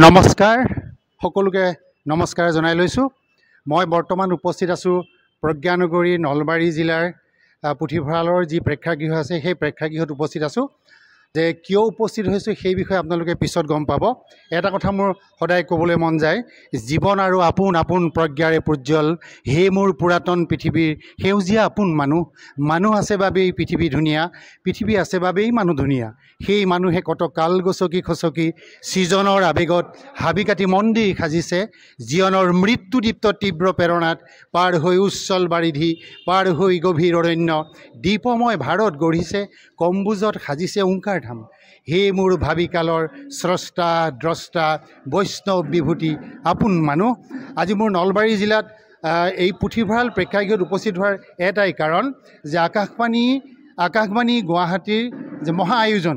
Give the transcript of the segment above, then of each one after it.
নমস্কাৰ সকলোকে নমস্কাৰ জনাই লৈছোঁ। মই বৰ্তমান উপস্থিত আছোঁ প্ৰজ্ঞানগৰী নলবাৰী জিলাৰ পুথিভঁৰালৰ যি প্ৰেক্ষাগৃহ আছে সেই প্ৰেক্ষাগৃহত উপস্থিত আছোঁ। যে কিয় উপস্থিত হৈছোঁ সেই বিষয়ে আপোনালোকে পিছত গম পাব। এটা কথা মোৰ সদায় ক'বলৈ মন যায়, জীৱন আৰু আপোন আপোন প্ৰজ্ঞাৰে প্ৰজ্জ্বল হে মোৰ পুৰাতন পৃথিৱীৰ সেউজীয়া আপোন মানুহ। মানুহ আছে বাবেই পৃথিৱী ধুনীয়া, পৃথিৱী আছে বাবেই মানুহ ধুনীয়া। সেই মানুহে কত কাল গছকি খচকি সৃজনৰ আৱেগত হাবি কাটি মন্দিৰ সাজিছে। জীৱনৰ মৃত্যুদীপ্ত তীব্ৰ প্ৰেৰণাত পাৰ হৈ উচ্ছল বাৰিধি, পাৰ হৈ গভীৰ অৰণ্য, দ্বীপময় ভাৰত গঢ়িছে, কম্বুজত সাজিছে ওংকাৰ ধাম। হে মোৰ ভাবিকালৰ স্ৰষ্টা দ্ৰষ্টা বৈষ্ণৱ বিভূতি আপোন মানুহ। আজি মোৰ নলবাৰী জিলাত এই পুথিভঁৰাল প্ৰেক্ষাগৃহত উপস্থিত হোৱাৰ এটাই কাৰণ যে আকাশবাণী গুৱাহাটীৰ যে মহা আয়োজন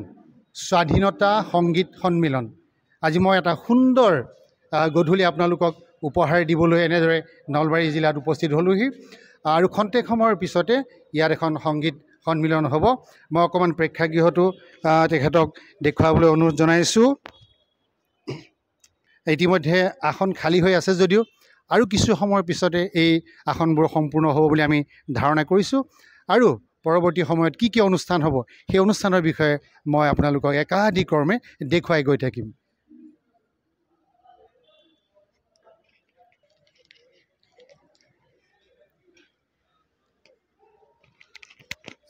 স্বাধীনতা সংগীত সন্মিলন। আজি মই এটা সুন্দৰ গধূলি আপোনালোকক উপহাৰ দিবলৈ এনেদৰে নলবাৰী জিলাত উপস্থিত হ'লোহি আৰু খন্তেক সময়ৰ পিছতে ইয়াত এখন সংগীত সন্মিলন হ'ব। মই অকণমান প্ৰেক্ষাগৃহটো তেখেতক দেখুৱাবলৈ অনুৰোধ জনাইছোঁ। ইতিমধ্যে আসন খালী হৈ আছে যদিও আৰু কিছু সময়ৰ পিছতে এই আসনবোৰ সম্পূৰ্ণ হ'ব বুলি আমি ধাৰণা কৰিছোঁ। আৰু পৰৱৰ্তী সময়ত কি অনুষ্ঠান হ'ব সেই অনুষ্ঠানৰ বিষয়ে মই আপোনালোকক একাধিক্ৰমে দেখুৱাই গৈ থাকিম।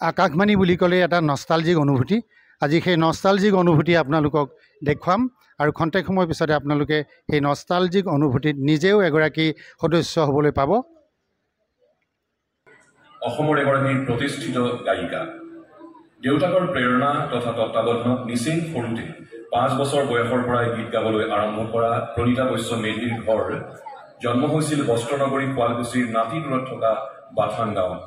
আকাশবাণী বুলি ক'লে এটা নষ্টালজিক অনুভূতি। আজি সেই নষ্টালজিক অনুভূতি আপোনালোকক দেখুৱাম আৰু খন্তেক সময়ৰ পিছতে আপোনালোকে সেই নষ্টালজিক অনুভূতিত নিজেও এগৰাকী সদস্য হ'বলৈ পাব। অসমৰ এগৰাকী প্ৰতিষ্ঠিত গায়িকা, দেউতাকৰ প্ৰেৰণা তথা তত্বাৱধানত নিচেই সৰুতে 5 বছৰ বয়সৰ পৰাই গীত গাবলৈ আৰম্ভ কৰা প্ৰণীতা বৈশ্য মেধিৰ ঘৰ জন্ম হৈছিল বস্ত্ৰনগৰী শুৱালকুছিৰ নাতি দূৰত থকা বাথান গাঁৱত।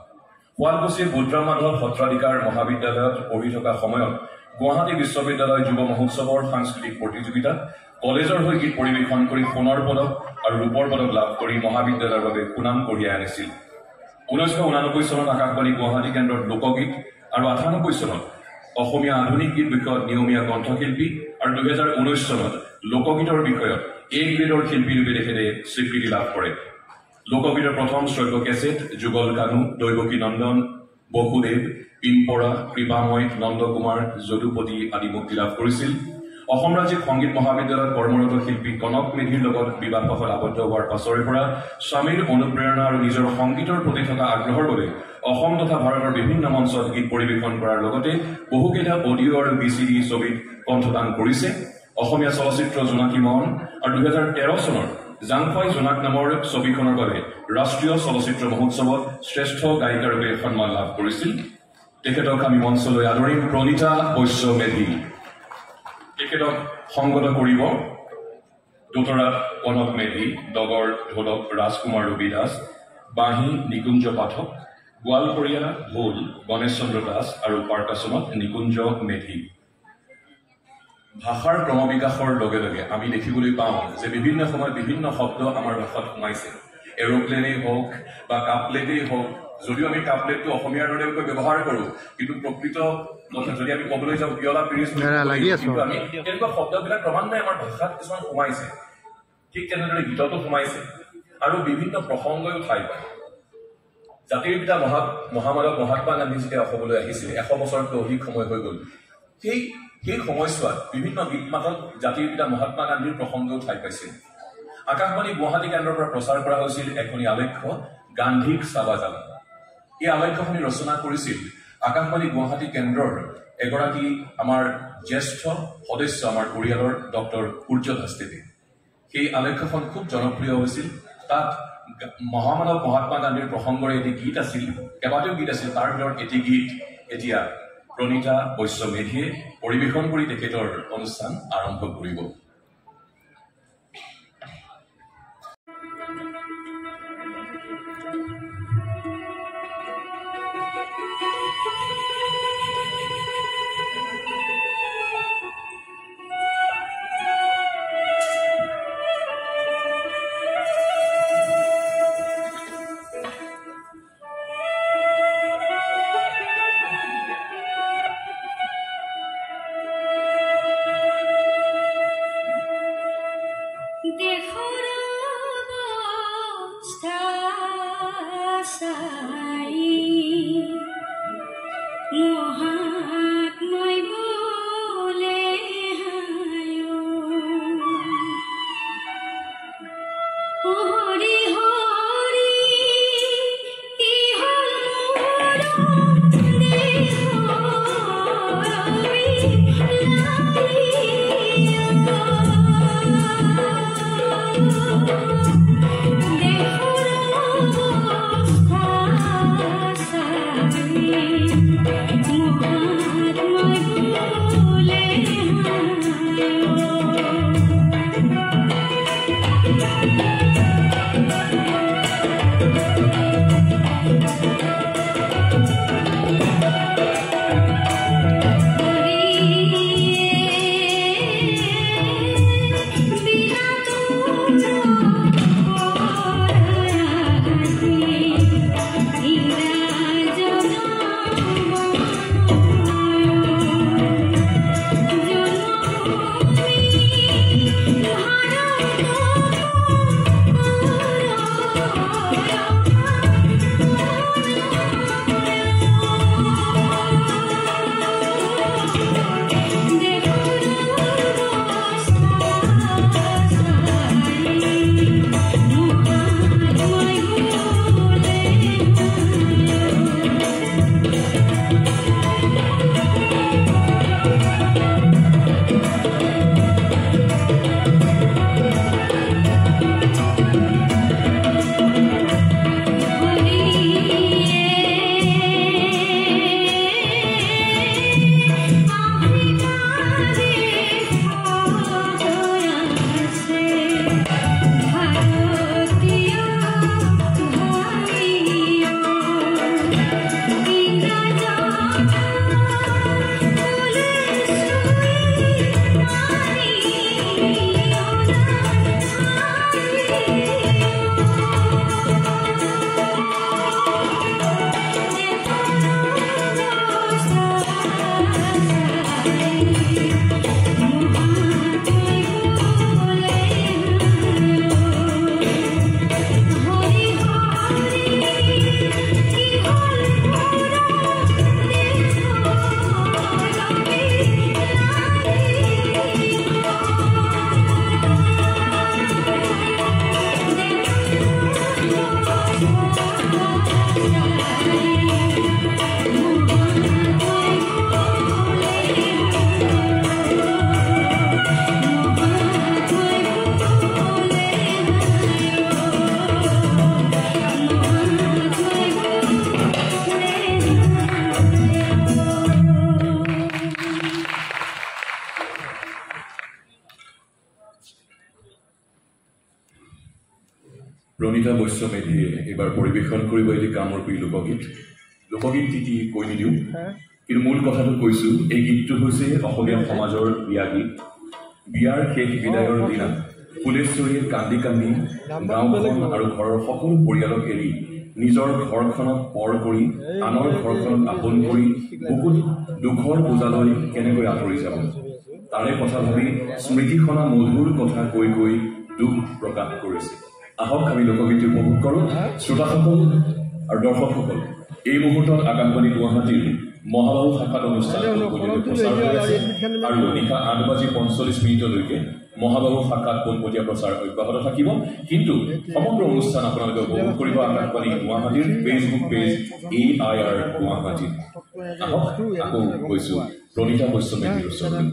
শুৱালকুছিৰ বুদ্ৰামাধৱ সত্ৰাধিকাৰ মহাবিদ্যালয়ত পঢ়ি থকা সময়ত গুৱাহাটী বিশ্ববিদ্যালয় যুৱ মহোৎসৱৰ সাংস্কৃতিক প্ৰতিযোগিতাত কলেজৰ হৈ গীত পৰিৱেশন কৰি সোণৰ পদক আৰু ৰূপৰ পদক লাভ কৰি মহাবিদ্যালয়ৰ বাবে সুনাম কঢ়িয়াই আনিছিল। 1989 চনত আকাশবাণী গুৱাহাটী কেন্দ্ৰত লোকগীত আৰু 98 চনত অসমীয়া আধুনিক গীত বিষয়ত নিয়মীয়া কণ্ঠশিল্পী আৰু 2019 চনত লোকগীতৰ বিষয়ত A গ্ৰেডৰ শিল্পীৰূপে তেখেতে স্বীকৃতি লাভ কৰে। লোকগীতৰ প্ৰথম শ্ৰব্য কেছেট যুগল কানু, দৈৱকী নন্দন, বসুদেৱ, পিম্পৰা, কৃপাময়, নন্দকুমাৰ, যদুপতি আদি মুক্তি লাভ কৰিছিল। অসম ৰাজ্যিক সংগীত মহাবিদ্যালয়ত কৰ্মৰত শিল্পী কনক মেধিৰ লগত বিবাহপাশত আবদ্ধ হোৱাৰ পাছৰে পৰা স্বামীৰ অনুপ্ৰেৰণা আৰু নিজৰ সংগীতৰ প্ৰতি থকা আগ্ৰহৰ বাবে অসম তথা ভাৰতৰ বিভিন্ন মঞ্চত গীত পৰিৱেশন কৰাৰ লগতে বহুকেইটা অডিঅ' আৰু VCD ছবিত কণ্ঠদান কৰিছে। অসমীয়া চলচ্চিত্ৰ জোনাকী মন আৰু 2013 চনৰ জাংফাই জোনাক নামৰ ছবিখনৰ বাবে ৰাষ্ট্ৰীয় চলচ্চিত্ৰ মহোৎসৱত শ্ৰেষ্ঠ গায়িকাৰূপে সন্মান লাভ কৰিছিল। তেখেতক আমি মঞ্চলৈ আদৰিম প্ৰণীতা বৈশ্য মেধি। তেখেতক সংগত কৰিব দোতৰা কনক মেধি, ডগৰ ঢোলক ৰাজকুমাৰ ৰবি দাস, বাঁহী নিকুঞ্জ পাঠক, গোৱালপৰীয়া ঢোল গণেশ চন্দ্ৰ দাস আৰু পাৰ্কাছনত নিকুঞ্জ মেধি। ভাষাৰ ক্ৰমবিকাশৰ লগে লগে আমি দেখিবলৈ পাওঁ যে বিভিন্ন সময়ত বিভিন্ন শব্দ আমাৰ ভাষাত সোমাইছে। এৰোপ্লেনেই হওক বা কাপপ্লেটেই হওক, যদিও আমি কাপপ্লেটটো অসমীয়াৰ দৰেকৈ ব্যৱহাৰ কৰোঁ, কিন্তু প্ৰকৃত যদি আমি ক'বলৈ যাওঁ পিয়লা পিৰিজ, কিন্তু আমি তেনেকুৱা শব্দবিলাক ক্ৰমান্বয়ে আমাৰ ভাষাত কিছুমান সোমাইছে। ঠিক তেনেদৰে গীততো সোমাইছে আৰু বিভিন্ন প্ৰসংগও ঠাই পায়। জাতিৰ পিতা মহামানৱ মহাত্মা গান্ধী যেতিয়া অসমলৈ আহিছিল, 100 বছৰতকৈ অধিক সময় হৈ গ'ল। সেই সময়ছোৱাত বিভিন্ন গীত মাতত জাতিৰ পিতা মহাত্মা গান্ধীৰ প্ৰসংগও ঠাই পাইছিল। আকাশবাণী গুৱাহাটী কেন্দ্ৰৰ পৰা প্ৰচাৰ কৰা হৈছিল এখনি আলেখ্য গান্ধীক চাবা জানা। এই আলেখ্যখনি ৰচনা কৰিছিল আকাশবাণী গুৱাহাটী কেন্দ্ৰৰ এগৰাকী আমাৰ জ্যেষ্ঠ সদস্য আমাৰ পৰিয়ালৰ ডক্টৰ সূৰ্য ধাষ্টেতি সেই আলেখ্যখন খুব জনপ্ৰিয় হৈছিল তাত মহামানৱ মহাত্মা গান্ধীৰ প্ৰসংগৰে এটি গীত আছিল কেইবাটাও গীত আছিল তাৰ ভিতৰত এটি গীত এতিয়া প্ৰণীতা বৈশ্য মেধিয়ে পৰিৱেশন কৰি তেখেতৰ অনুষ্ঠান আৰম্ভ কৰিব প্ৰণীতা বৈশ্য মেধিয়ে এবাৰ পৰিৱেশন কৰিব এটি কামৰ প্ৰিয় লোকগীত কি কৈ নিদিওঁ কিন্তু মূল কথাটো কৈছোঁ এই গীতটো হৈছে অসমীয়া সমাজৰ বিয়া গীত বিয়াৰ শেষ বিদায়ৰ দিনা ফুলেশ্বৰীয়ে কান্দি কান্দি গাঁওখন আৰু ঘৰৰ সকলো পৰিয়ালক এৰি নিজৰ ঘৰখনত পৰ কৰি আনৰ ঘৰখনত আপোন কৰি বহুত দুখৰ বোজালৈ কেনেকৈ আঁতৰি যাব তাৰে কথা ভাবি স্মৃতিখনা মধুৰ কথা কৈ কৈ দুখ প্ৰকাশ কৰিছে আহক আমি লোকগীত উপভোগ কৰোঁ শ্ৰোতাসকল আৰু দৰ্শকসকল এই মুহূৰ্তত আকাশবাণী গুৱাহাটীৰ মহাবাহু শাখাত অনুষ্ঠান প্ৰচাৰ হৈ আছে আৰু নিশা 8:45 মিনিটলৈকে মহাবাহু শাখাত পোনপটীয়া প্ৰচাৰ অব্যাহত থাকিব কিন্তু সমগ্ৰ অনুষ্ঠান আপোনালোকে উপভোগ কৰিব আকাশবাণী গুৱাহাটীৰ ফেচবুক পেজ AIR গুৱাহাটী আহক আকৌ কৈছো প্ৰণীতা বৈশ্যমেধিৰ ওচৰলৈ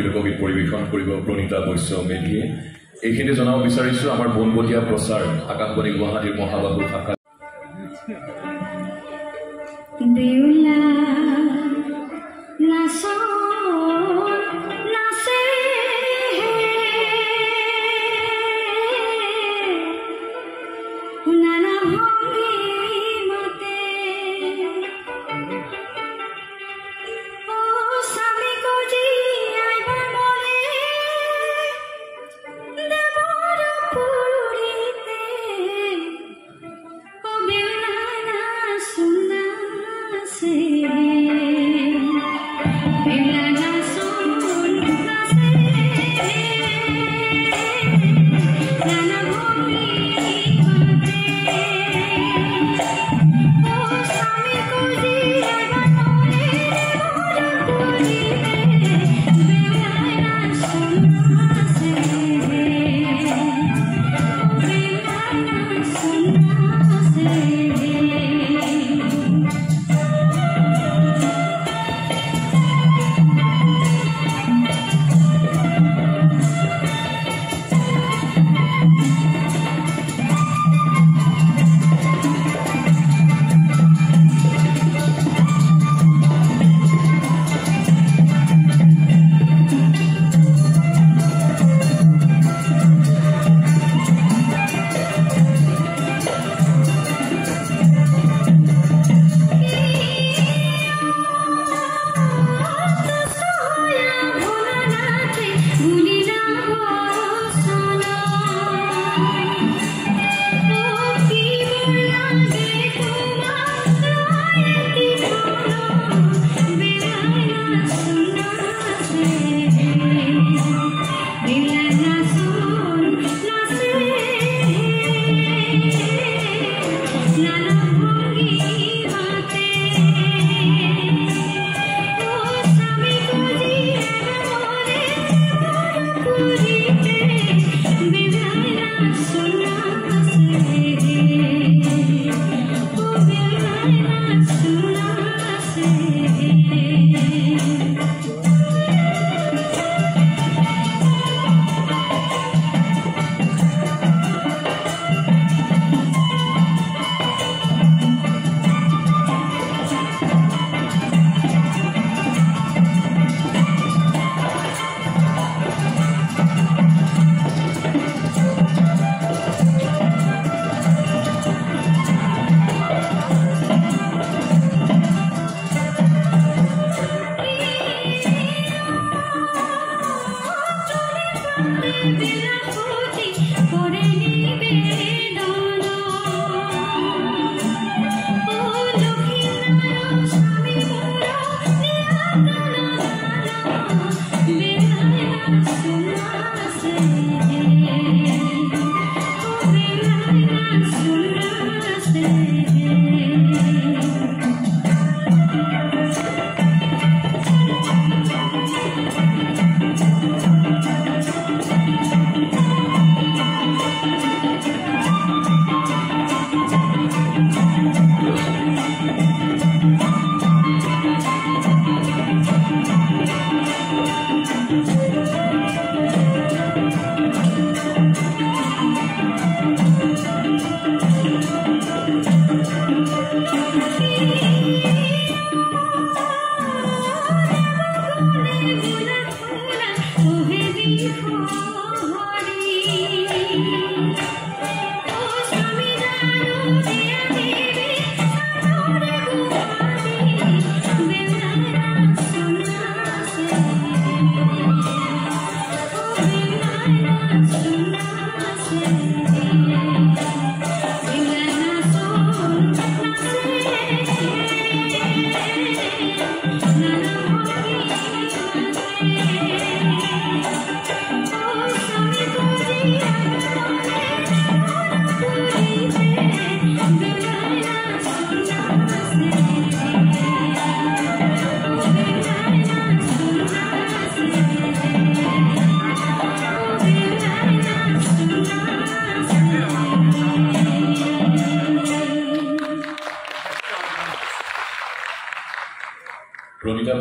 লোকগীত পৰিৱেশন কৰিব প্ৰণীতা বৈশ্য মেধিয়ে। এইখিনি জনাব বিচাৰিছোঁ আমাৰ পোনপটীয়া প্ৰচাৰ আকাশবাণী গুৱাহাটীৰ মহাবাহু শাখা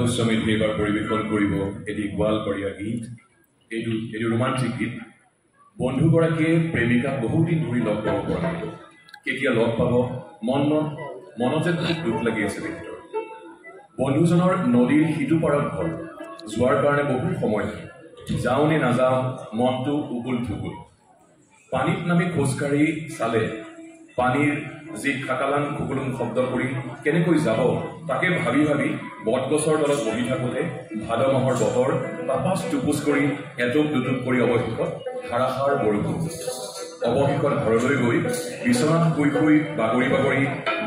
গোস্বামীৰ এইবাৰ পৰিৱেশন কৰিব এটি গোৱালপৰীয়া গীত এইটো ৰোমান্টিক গীত বন্ধুগৰাকীয়ে প্ৰেমিকাক বহুদিন ধৰি লগ পাব পৰা নাই কেতিয়া লগ পাব মনতে খুব দুখ লাগি আছে তেখেতৰ বন্ধুজনৰ নদীৰ সিটো পাৰত ঘৰ যোৱাৰ কাৰণে বহু সময় লাগে যাওঁ নে নাযাওঁ মনটো উগুল থুগুল পানীত নামি খোজকাঢ়ি চালে পানীৰ যি খাকালাং খুকুলুং শব্দ কৰি কেনেকৈ যাব তাকে ভাবি ভাবি বটগছৰ তলত বহি থাকোঁতে ভাদ মাহৰ বতৰ তাপাচ টুপুচ কৰি এটুপ দুটুপ কৰি অৱশেষত ধাৰাসাৰ বৰষুণ অৱশেষত ঘৰলৈ গৈ বিচনাত শুই শুই বাগৰি বাগৰি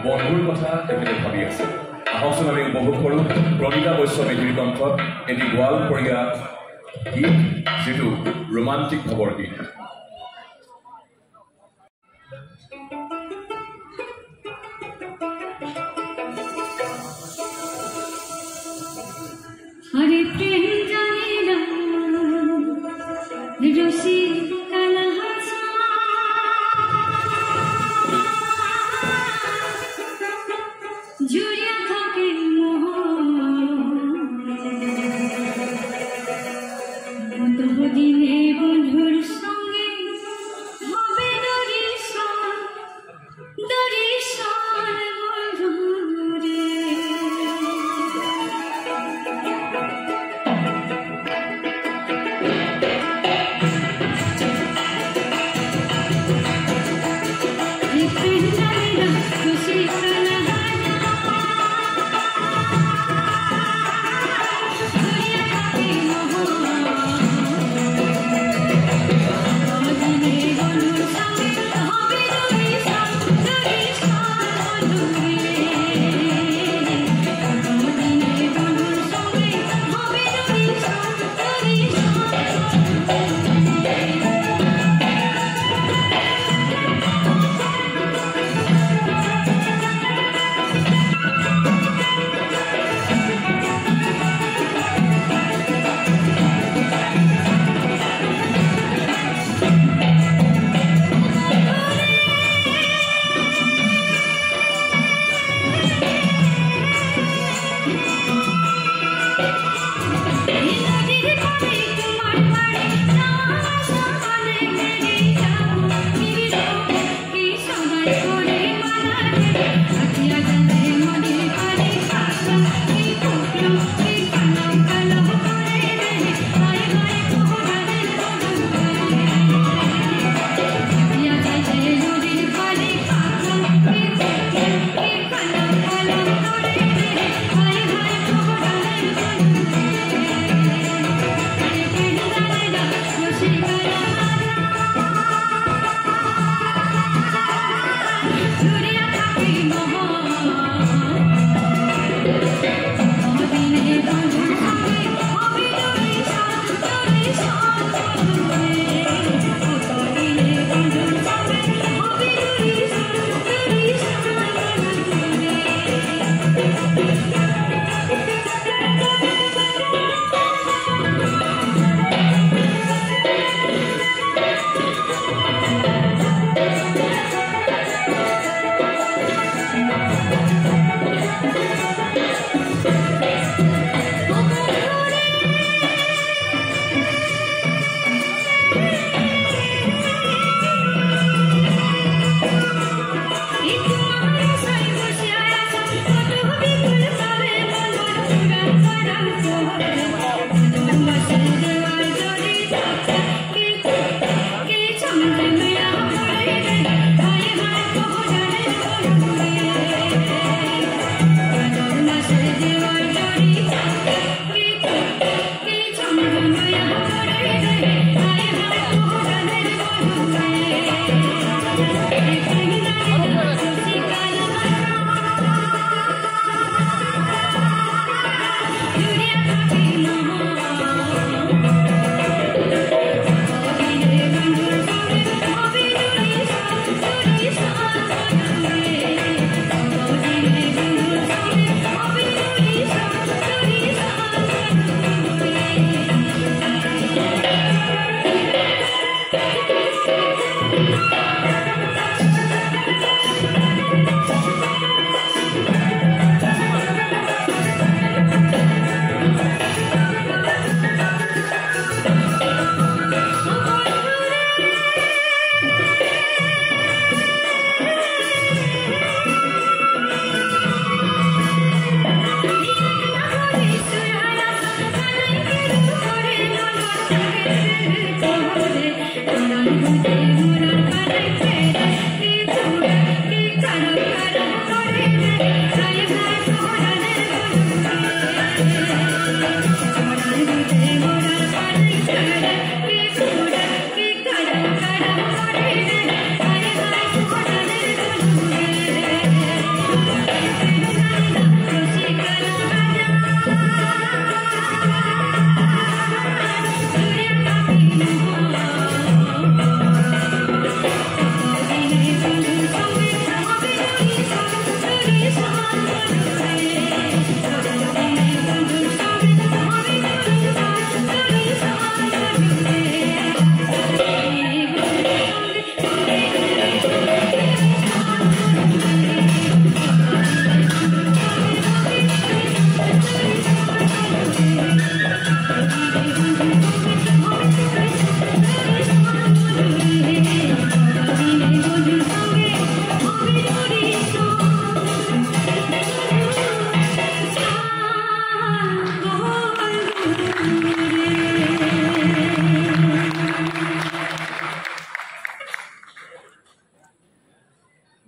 বন্ধুৰ কথা তেখেতে ভাবি আছে আহকচোন আমি উপভোগ কৰোঁ প্ৰণীতা বৈশ্য মেধিৰ কণ্ঠত এটি গোৱালপৰীয়া গীত যিটো ৰোমান্টিক খবৰ গীত हरे प्रेम जाने ना रसी कलहसा जुड़िया থাকে মোহ দিনে বন্ধুর সঙ্গে হবে দরিশন বন্ধুরে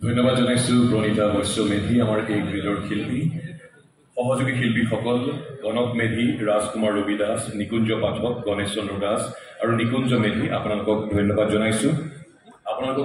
ধন্যবাদ জনাইছোঁ প্ৰণীতা বৈশ্য মেধি আমাৰ এই গ্ৰীডৰ শিল্পী সহযোগী শিল্পীসকল কনক মেধি ৰাজকুমাৰ ৰবি দাস নিকুঞ্জ পাঠক গণেশ চন্দ্ৰ দাস আৰু নিকুঞ্জ মেধি আপোনালোকক ধন্যবাদ জনাইছোঁ আপোনালোকক